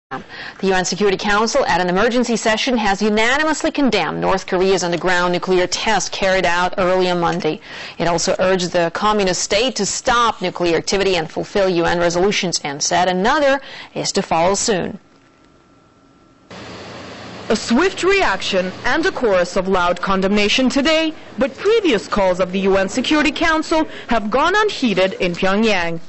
The UN Security Council, at an emergency session, has unanimously condemned North Korea's underground nuclear test carried out early on Monday. It also urged the communist state to stop nuclear activity and fulfill UN resolutions, and said another is to follow soon. A swift reaction and a chorus of loud condemnation today, but previous calls of the UN Security Council have gone unheeded in Pyongyang.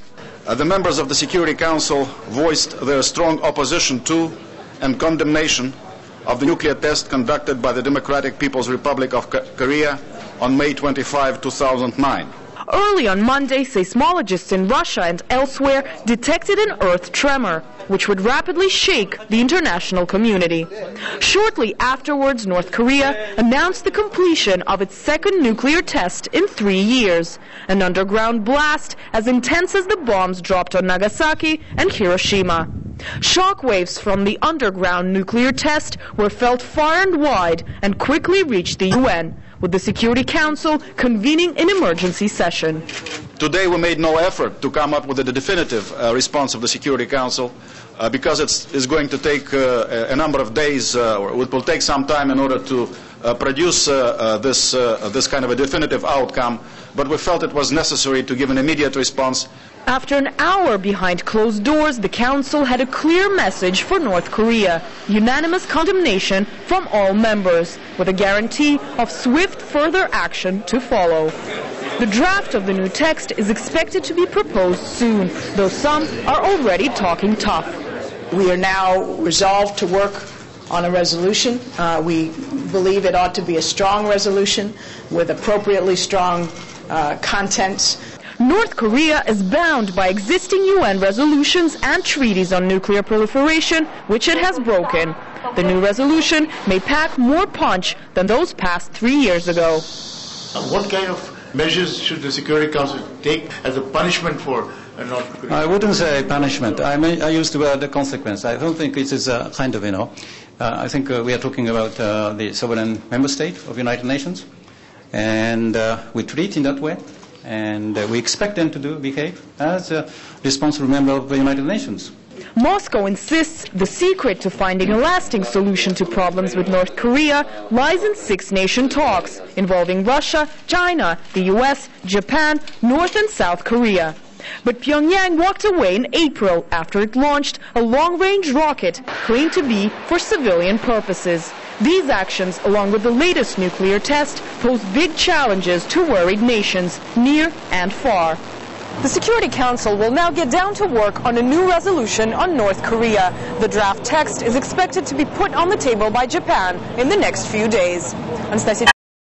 The members of the Security Council voiced their strong opposition to and condemnation of the nuclear test conducted by the Democratic People's Republic of Korea on May 25, 2009. Early on Monday, seismologists in Russia and elsewhere detected an earth tremor, which would rapidly shake the international community. Shortly afterwards, North Korea announced the completion of its second nuclear test in 3 years, an underground blast as intense as the bombs dropped on Nagasaki and Hiroshima. Shockwaves from the underground nuclear test were felt far and wide and quickly reached the UN, with the Security Council convening an emergency session. Today we made no effort to come up with a definitive response of the Security Council because it's going to take a number of days, or it will take some time in order to produce this kind of a definitive outcome, but we felt it was necessary to give an immediate response. After an hour behind closed doors, the Council had a clear message for North Korea: unanimous condemnation from all members, with a guarantee of swift further action to follow. The draft of the new text is expected to be proposed soon, though some are already talking tough. We are now resolved to work on a resolution. We believe it ought to be a strong resolution with appropriately strong contents. North Korea is bound by existing UN resolutions and treaties on nuclear proliferation, which it has broken. The new resolution may pack more punch than those passed 3 years ago. What kind of measures should the Security Council take as a punishment for North Korea? I wouldn't say punishment. I use the word consequence. I don't think it is a kind of, I think we are talking about the sovereign member state of the United Nations, and we treat in that way. And we expect them to behave as a responsible member of the United Nations. Moscow insists the secret to finding a lasting solution to problems with North Korea lies in six-nation talks involving Russia, China, the US, Japan, North and South Korea. But Pyongyang walked away in April after it launched a long-range rocket claimed to be for civilian purposes. These actions, along with the latest nuclear test, pose big challenges to worried nations near and far. The Security Council will now get down to work on a new resolution on North Korea. The draft text is expected to be put on the table by Japan in the next few days. Anastasia